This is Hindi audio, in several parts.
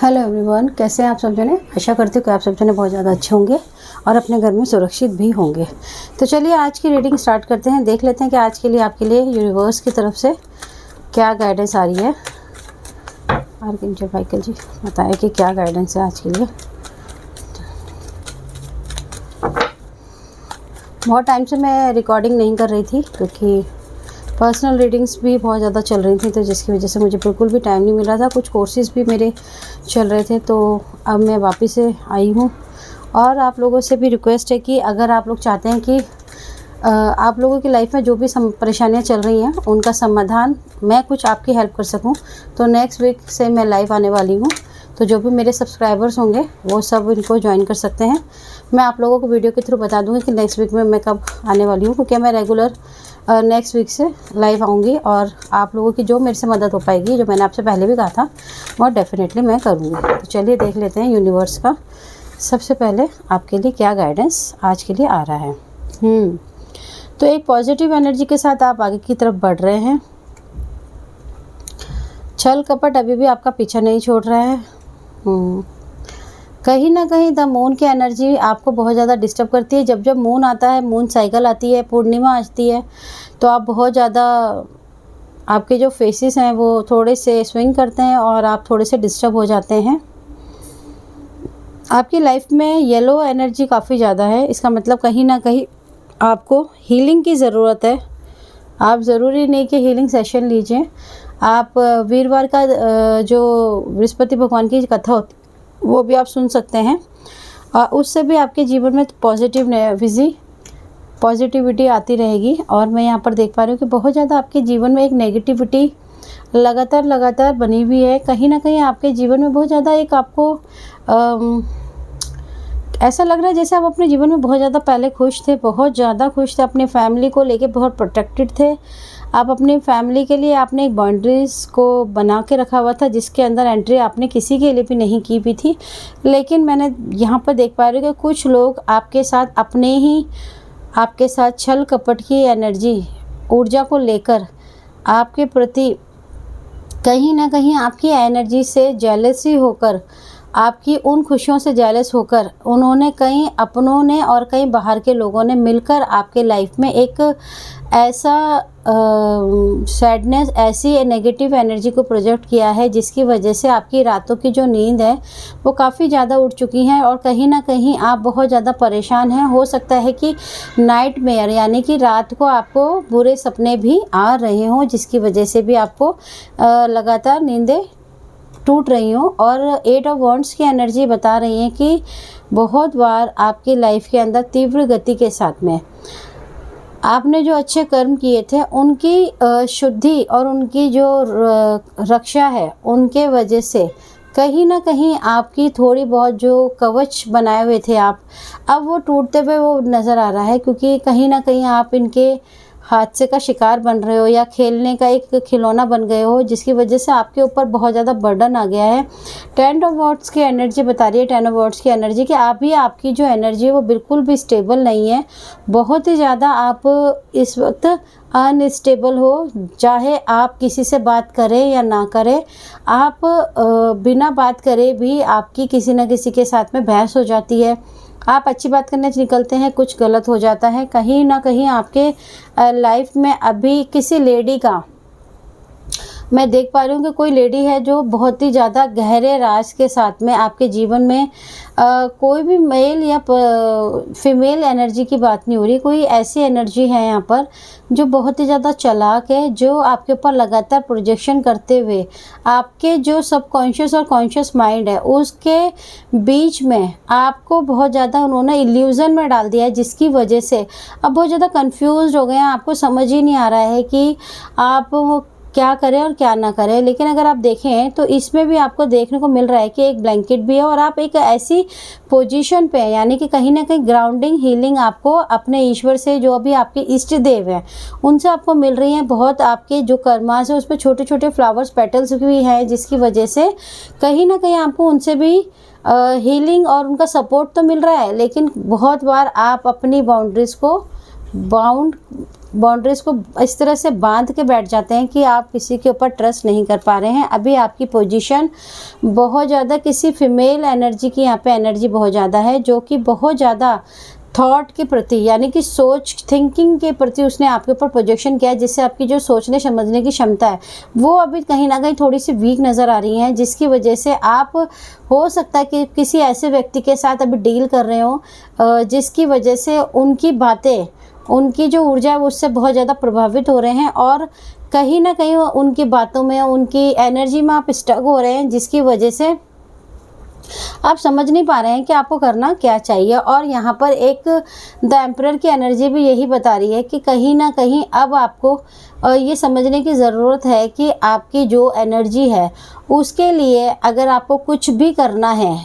हेलो एवरीवन, कैसे हैं आप सब जने। आशा करती हूँ कि आप सब जने बहुत ज़्यादा अच्छे होंगे और अपने घर में सुरक्षित भी होंगे। तो चलिए आज की रीडिंग स्टार्ट करते हैं। देख लेते हैं कि आज के लिए आपके लिए यूनिवर्स की तरफ से क्या गाइडेंस आ रही है। आर्कएंजल माइकल जी बताएं कि क्या गाइडेंस है आज के लिए। बहुत टाइम से मैं रिकॉर्डिंग नहीं कर रही थी क्योंकि पर्सनल रीडिंग्स भी बहुत ज़्यादा चल रही थी, तो जिसकी वजह से मुझे बिल्कुल भी टाइम नहीं मिल रहा था। कुछ कोर्सेज़ भी मेरे चल रहे थे, तो अब मैं वापस से आई हूँ। और आप लोगों से भी रिक्वेस्ट है कि अगर आप लोग चाहते हैं कि आप लोगों की लाइफ में जो भी परेशानियाँ चल रही हैं उनका समाधान मैं कुछ आपकी हेल्प कर सकूँ, तो नेक्स्ट वीक से मैं लाइव आने वाली हूँ। तो जो भी मेरे सब्सक्राइबर्स होंगे वो सब इनको ज्वाइन कर सकते हैं। मैं आप लोगों को वीडियो के थ्रू बता दूँगी कि नेक्स्ट वीक में मैं कब आने वाली हूँ, क्योंकि मैं रेगुलर नेक्स्ट वीक से लाइव आऊँगी और आप लोगों की जो मेरे से मदद हो पाएगी, जो मैंने आपसे पहले भी कहा था, वो डेफिनेटली मैं करूँगी। तो चलिए देख लेते हैं यूनिवर्स का सबसे पहले आपके लिए क्या गाइडेंस आज के लिए आ रहा है। तो एक पॉजिटिव एनर्जी के साथ आप आगे की तरफ बढ़ रहे हैं। छल कपट अभी भी आपका पीछा नहीं छोड़ रहा है। कहीं ना कहीं द मून की एनर्जी आपको बहुत ज़्यादा डिस्टर्ब करती है। जब जब मून आता है, मून साइकिल आती है, पूर्णिमा आती है, तो आप बहुत ज़्यादा, आपके जो फेसेस हैं वो थोड़े से स्विंग करते हैं और आप थोड़े से डिस्टर्ब हो जाते हैं। आपकी लाइफ में येलो एनर्जी काफ़ी ज़्यादा है। इसका मतलब कहीं ना कहीं आपको हीलिंग की ज़रूरत है। आप ज़रूरी नहीं कि हीलिंग सेशन लीजिए। आप वीरवार का जो बृहस्पति भगवान की कथा होती वो भी आप सुन सकते हैं। उससे भी आपके जीवन में पॉजिटिविटी आती रहेगी। और मैं यहाँ पर देख पा रही हूँ कि बहुत ज़्यादा आपके जीवन में एक नेगेटिविटी लगातार बनी हुई है। कहीं ना कहीं आपके जीवन में बहुत ज़्यादा एक आपको ऐसा लग रहा है जैसे आप अपने जीवन में बहुत ज़्यादा पहले खुश थे, बहुत ज़्यादा खुश थे, अपने फैमिली को लेके बहुत प्रोटेक्टेड थे। आप अपनी फैमिली के लिए आपने एक बाउंड्रीज़ को बना के रखा हुआ था, जिसके अंदर एंट्री आपने किसी के लिए भी नहीं की भी थी। लेकिन मैंने यहाँ पर देख पा रही हूँ कि कुछ लोग आपके साथ छल कपट की एनर्जी ऊर्जा को लेकर आपके प्रति कहीं ना कहीं आपकी एनर्जी से जेलसी होकर, आपकी उन खुशियों से जेलस होकर, उन्होंने कई अपनों ने और कई बाहर के लोगों ने मिलकर आपके लाइफ में एक ऐसा सैडनेस, ऐसी नेगेटिव एनर्जी को प्रोजेक्ट किया है, जिसकी वजह से आपकी रातों की जो नींद है वो काफ़ी ज़्यादा उड़ चुकी हैं और कहीं ना कहीं आप बहुत ज़्यादा परेशान हैं। हो सकता है कि नाइटमेयर यानी कि रात को आपको बुरे सपने भी आ रहे हों, जिसकी वजह से भी आपको लगातार नींदें टूट रही हूँ। और 8 ऑफ वॉन्ड्स की एनर्जी बता रही है कि बहुत बार आपकी लाइफ के अंदर तीव्र गति के साथ में आपने जो अच्छे कर्म किए थे उनकी शुद्धि और उनकी जो रक्षा है, उनके वजह से कहीं ना कहीं आपकी थोड़ी बहुत जो कवच बनाए हुए थे आप, अब वो टूटते हुए वो नज़र आ रहा है। क्योंकि कहीं ना कहीं आप इनके हादसे का शिकार बन रहे हो या खेलने का एक खिलौना बन गए हो, जिसकी वजह से आपके ऊपर बहुत ज़्यादा बर्डन आ गया है। 10 ऑफ वॉन्ड्स की एनर्जी बता रही है, 10 ऑफ वॉन्ड्स की एनर्जी कि आपकी जो एनर्जी है वो बिल्कुल भी स्टेबल नहीं है। बहुत ही ज़्यादा आप इस वक्त अनस्टेबल हो। चाहे आप किसी से बात करें या ना करें, आप बिना बात करे भी आपकी किसी न किसी के साथ में बहस हो जाती है। आप अच्छी बात करने से निकलते हैं, कुछ गलत हो जाता है। कहीं ना कहीं आपके लाइफ में अभी किसी लेडी का मैं देख पा रही हूँ कि कोई लेडी है जो बहुत ही ज़्यादा गहरे राज के साथ में आपके जीवन में कोई भी मेल या फीमेल एनर्जी की बात नहीं हो रही, कोई ऐसी एनर्जी है यहाँ पर जो बहुत ही ज़्यादा चालाक है, जो आपके ऊपर लगातार प्रोजेक्शन करते हुए आपके जो सबकॉन्शियस और कॉन्शियस माइंड है उसके बीच में आपको बहुत ज़्यादा उन्होंने इल्यूज़न में डाल दिया है, जिसकी वजह से अब बहुत ज़्यादा कंफ्यूज हो गए हैं। आपको समझ ही नहीं आ रहा है कि आप क्या करें और क्या ना करें। लेकिन अगर आप देखें तो इसमें भी आपको देखने को मिल रहा है कि एक ब्लैंकेट भी है और आप एक ऐसी पोजीशन पे हैं, यानी कि कहीं ना कहीं ग्राउंडिंग हीलिंग आपको अपने ईश्वर से, जो अभी आपके इष्ट देव हैं, उनसे आपको मिल रही हैं। बहुत आपके जो कर्मास है उसमें छोटे छोटे फ्लावर्स पेटल्स भी हैं, जिसकी वजह से कहीं ना कहीं आपको उनसे भी हीलिंग और उनका सपोर्ट तो मिल रहा है। लेकिन बहुत बार आप अपनी बाउंड्रीज़ को बाउंड्रीज़ को इस तरह से बांध के बैठ जाते हैं कि आप किसी के ऊपर ट्रस्ट नहीं कर पा रहे हैं। अभी आपकी पोजीशन बहुत ज़्यादा किसी फीमेल एनर्जी की यहाँ पे एनर्जी बहुत ज़्यादा है, जो कि बहुत ज़्यादा थॉट के प्रति यानी कि सोच थिंकिंग के प्रति उसने आपके ऊपर प्रोजेक्शन किया है, जिससे आपकी जो सोचने समझने की क्षमता है वो अभी कहीं ना कहीं थोड़ी सी वीक नज़र आ रही है, जिसकी वजह से आप हो सकता है कि किसी ऐसे व्यक्ति के साथ अभी डील कर रहे हो जिसकी वजह से उनकी बातें, उनकी जो ऊर्जा है वो उससे बहुत ज़्यादा प्रभावित हो रहे हैं और कहीं ना कहीं उनकी बातों में, उनकी एनर्जी में आप स्टक हो रहे हैं, जिसकी वजह से आप समझ नहीं पा रहे हैं कि आपको करना क्या चाहिए। और यहाँ पर एक द एम्परर की एनर्जी भी यही बता रही है कि कहीं ना कहीं अब आपको ये समझने की ज़रूरत है कि आपकी जो एनर्जी है उसके लिए अगर आपको कुछ भी करना है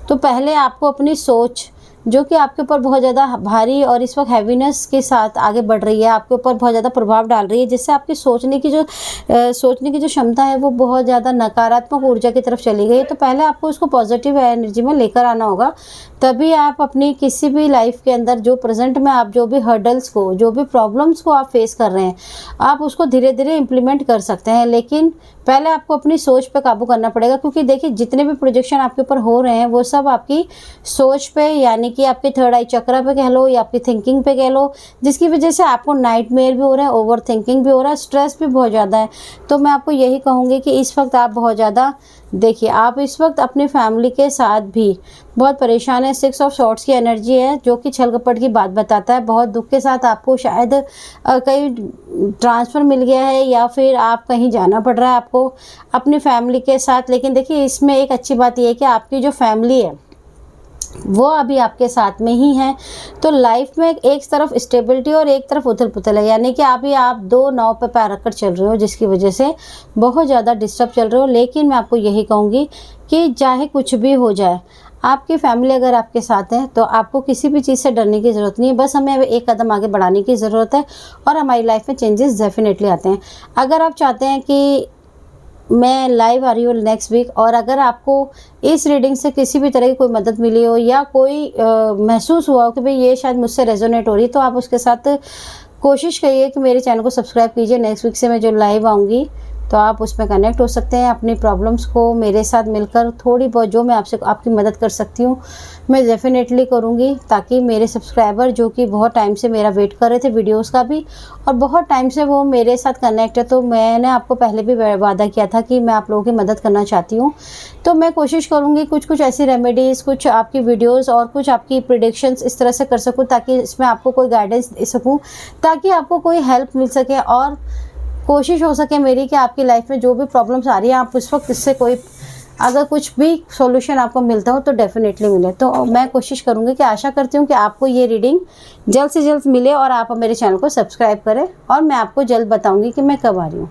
तो पहले आपको अपनी सोच, जो कि आपके ऊपर बहुत ज़्यादा भारी और इस वक्त हैवीनेस के साथ आगे बढ़ रही है, आपके ऊपर बहुत ज़्यादा प्रभाव डाल रही है, जिससे आपकी सोचने की जो क्षमता है वो बहुत ज़्यादा नकारात्मक ऊर्जा की तरफ चली गई। तो पहले आपको उसको पॉजिटिव एनर्जी में लेकर आना होगा, तभी आप अपनी किसी भी लाइफ के अंदर जो प्रेजेंट में आप जो भी हर्डल्स को, जो भी प्रॉब्लम्स को आप फेस कर रहे हैं, आप उसको धीरे धीरे इम्प्लीमेंट कर सकते हैं। लेकिन पहले आपको अपनी सोच पे काबू करना पड़ेगा, क्योंकि देखिए जितने भी प्रोजेक्शन आपके ऊपर हो रहे हैं वो सब आपकी सोच पे, यानी कि आपके थर्ड आई चक्रा पे कह लो या आपकी थिंकिंग पे कह लो, जिसकी वजह से आपको नाइटमेयर भी हो रहा है, ओवर थिंकिंग भी हो रहा है, स्ट्रेस भी बहुत ज़्यादा है। तो मैं आपको यही कहूँगी कि इस वक्त आप बहुत ज़्यादा देखिए, आप इस वक्त अपनी फैमिली के साथ भी बहुत परेशान है। 6 ऑफ सॉर्ड्स की एनर्जी है, जो कि छल कपट की बात बताता है। बहुत दुख के साथ आपको शायद कहीं ट्रांसफ़र मिल गया है या फिर आप कहीं जाना पड़ रहा है आपको अपनी फैमिली के साथ। लेकिन देखिए इसमें एक अच्छी बात यह है कि आपकी जो फैमिली है वो अभी आपके साथ में ही है। तो लाइफ में एक तरफ स्टेबिलिटी और एक तरफ उथल पुथल है, यानी कि अभी आप दो नाव पे पैर रखकर चल रहे हो, जिसकी वजह से बहुत ज़्यादा डिस्टर्ब चल रहे हो। लेकिन मैं आपको यही कहूँगी कि चाहे कुछ भी हो जाए, आपकी फैमिली अगर आपके साथ है तो आपको किसी भी चीज़ से डरने की ज़रूरत नहीं है। बस हमें एक कदम आगे बढ़ाने की ज़रूरत है और हमारी लाइफ में चेंजेस डेफिनेटली आते हैं। अगर आप चाहते हैं कि मैं लाइव आ रही हूँ नेक्स्ट वीक, और अगर आपको इस रीडिंग से किसी भी तरह की कोई मदद मिली हो या कोई महसूस हुआ हो कि भाई ये शायद मुझसे रेजोनेट हो रही है, तो आप उसके साथ कोशिश करिए कि मेरे चैनल को सब्सक्राइब कीजिए। नेक्स्ट वीक से मैं जो लाइव आऊँगी तो आप उसमें कनेक्ट हो सकते हैं। अपनी प्रॉब्लम्स को मेरे साथ मिलकर थोड़ी बहुत जो मैं आपकी मदद कर सकती हूँ मैं डेफिनेटली करूँगी, ताकि मेरे सब्सक्राइबर जो कि बहुत टाइम से मेरा वेट कर रहे थे वीडियोस का भी, और बहुत टाइम से वो मेरे साथ कनेक्ट है। तो मैंने आपको पहले भी वादा किया था कि मैं आप लोगों की मदद करना चाहती हूँ। तो मैं कोशिश करूँगी कुछ ऐसी रेमेडीज़, कुछ आपकी वीडियोज़ और कुछ आपकी प्रेडिक्शंस इस तरह से कर सकूँ ताकि इसमें आपको कोई गाइडेंस दे सकूँ, ताकि आपको कोई हेल्प मिल सके और कोशिश हो सके मेरी कि आपकी लाइफ में जो भी प्रॉब्लम्स आ रही है आप उस वक्त इससे कोई अगर कुछ भी सॉल्यूशन आपको मिलता हो तो डेफिनेटली मिले। तो मैं कोशिश करूँगी कि आशा करती हूँ कि आपको ये रीडिंग जल्द से जल्द मिले और आप मेरे चैनल को सब्सक्राइब करें, और मैं आपको जल्द बताऊँगी कि मैं कब आ रही हूँ।